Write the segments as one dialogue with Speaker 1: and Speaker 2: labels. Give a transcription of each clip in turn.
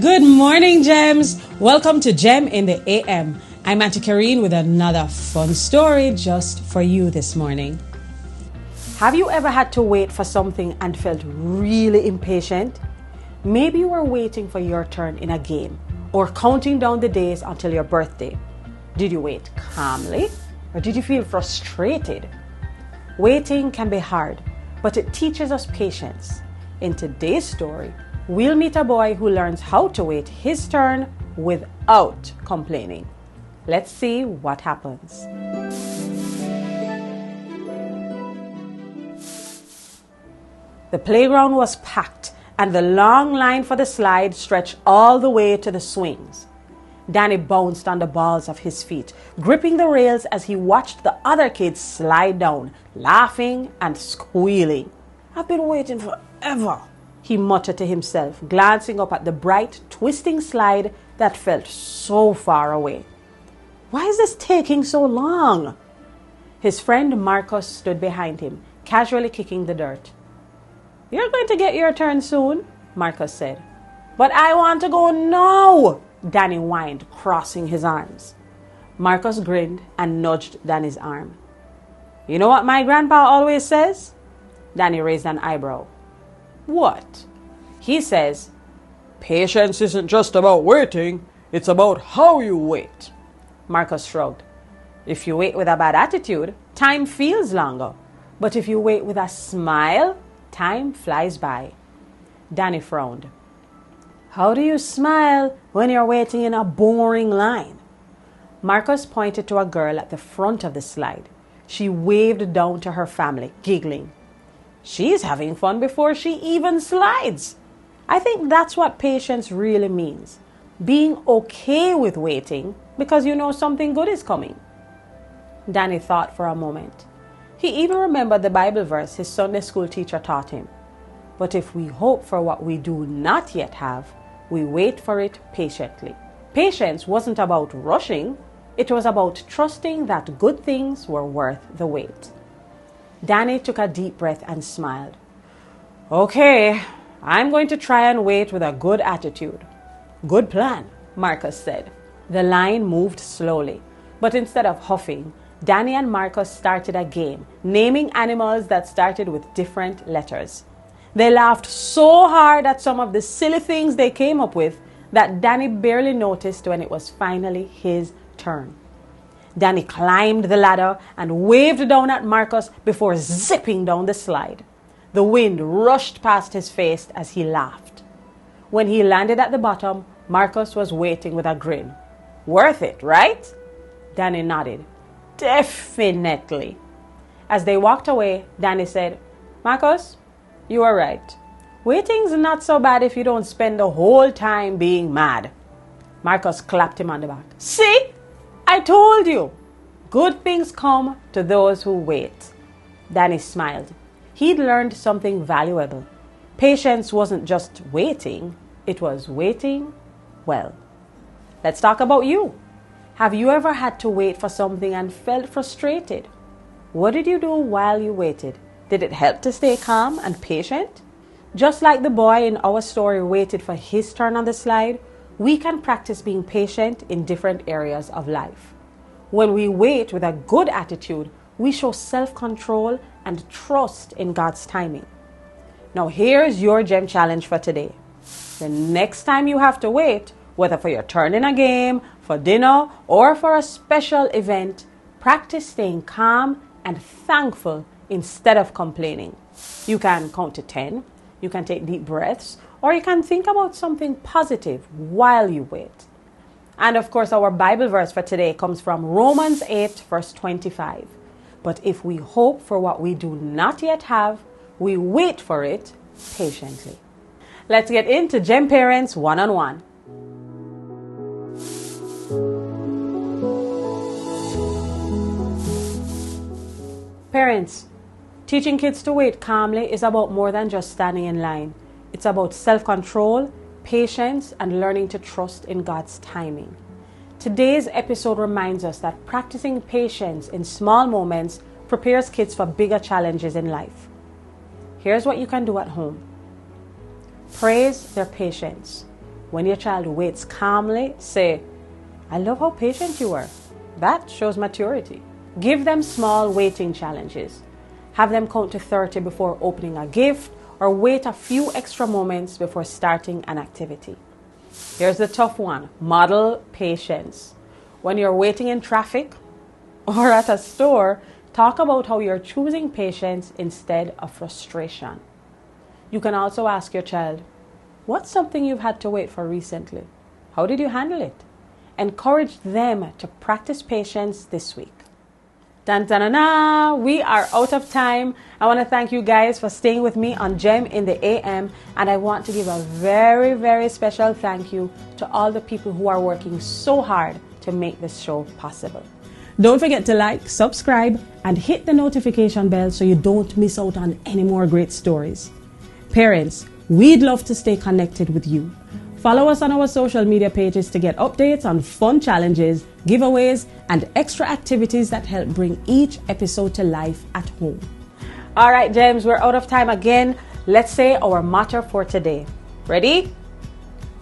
Speaker 1: Good morning, Gems. Welcome to Gem in the A.M. I'm Auntie Kerine with another fun story just for you this morning. Have you ever had to wait for something and felt really impatient? Maybe you were waiting for your turn in a game or counting down the days until your birthday. Did you wait calmly or did you feel frustrated? Waiting can be hard, but it teaches us patience. In today's story, we'll meet a boy who learns how to wait his turn without complaining. Let's see what happens. The playground was packed and the long line for the slide stretched all the way to the swings. Dany bounced on the balls of his feet, gripping the rails as he watched the other kids slide down, laughing and squealing. "I've been waiting forever," he muttered to himself, glancing up at the bright, twisting slide that felt so far away. "Why is this taking so long?" His friend Marcus stood behind him, casually kicking the dirt. "You're going to get your turn soon," Marcus said. "But I want to go now," Dany whined, crossing his arms. Marcus grinned and nudged Dany's arm. "You know what my grandpa always says?" Dany raised an eyebrow. "What?" "He says, patience isn't just about waiting, it's about how you wait." Marcus shrugged. "If you wait with a bad attitude, time feels longer. But if you wait with a smile, time flies by." Dany frowned. "How do you smile when you're waiting in a boring line?" Marcus pointed to a girl at the front of the slide. She waved down to her family, giggling. "She's having fun before she even slides." I think that's what patience really means. Being okay with waiting because you know something good is coming. Dany thought for a moment. He even remembered the Bible verse his Sunday school teacher taught him. But if we hope for what we do not yet have, we wait for it patiently. Patience wasn't about rushing. It was about trusting that good things were worth the wait. Dany took a deep breath and smiled. "Okay, I'm going to try and wait with a good attitude." "Good plan," Marcus said. The line moved slowly, but instead of huffing, Dany and Marcus started a game, naming animals that started with different letters. They laughed so hard at some of the silly things they came up with that Dany barely noticed when it was finally his turn. Dany climbed the ladder and waved down at Marcus before zipping down the slide. The wind rushed past his face as he laughed. When he landed at the bottom, Marcus was waiting with a grin. "Worth it, right?" Dany nodded. "Definitely." As they walked away, Dany said, "Marcus, you are right. Waiting's not so bad if you don't spend the whole time being mad." Marcus clapped him on the back. "See? I told you. Good things come to those who wait." Dany smiled. He'd learned something valuable. Patience wasn't just waiting, it was waiting well. Let's talk about you. Have you ever had to wait for something and felt frustrated? What did you do while you waited? Did it help to stay calm and patient? Just like the boy in our story waited for his turn on the slide, we can practice being patient in different areas of life. When we wait with a good attitude, we show self-control and trust in God's timing. Now here's your gem challenge for today. The next time you have to wait, whether for your turn in a game, for dinner, or for a special event, practice staying calm and thankful instead of complaining. You can count to 10, you can take deep breaths, or you can think about something positive while you wait. And of course, our Bible verse for today comes from Romans 8, verse 25. But if we hope for what we do not yet have, we wait for it patiently. Let's get into Gem Parents One-on-One. Parents, teaching kids to wait calmly is about more than just standing in line. It's about self-control, patience, and learning to trust in God's timing. Today's episode reminds us that practicing patience in small moments prepares kids for bigger challenges in life. Here's what you can do at home. Praise their patience. When your child waits calmly, say, "I love how patient you are." That shows maturity. Give them small waiting challenges. Have them count to 30 before opening a gift, or wait a few extra moments before starting an activity. Here's the tough one. Model patience. When you're waiting in traffic or at a store, talk about how you're choosing patience instead of frustration. You can also ask your child, "What's something you've had to wait for recently? How did you handle it?" Encourage them to practice patience this week. Dun, dun, dun, dun. We are out of time. I want to thank you guys for staying with me on G.E.M in the AM, and I want to give a very, very special thank you to all the people who are working so hard to make this show possible. Don't forget to like, subscribe, and hit the notification bell so you don't miss out on any more great stories. Parents, we'd love to stay connected with you. Follow us on our social media pages to get updates on fun challenges, giveaways, and extra activities that help bring each episode to life at home. All right, Gems, we're out of time again. Let's say our motto for today. Ready?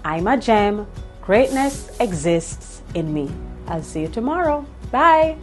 Speaker 1: I'm a gem. Greatness exists in me. I'll see you tomorrow. Bye.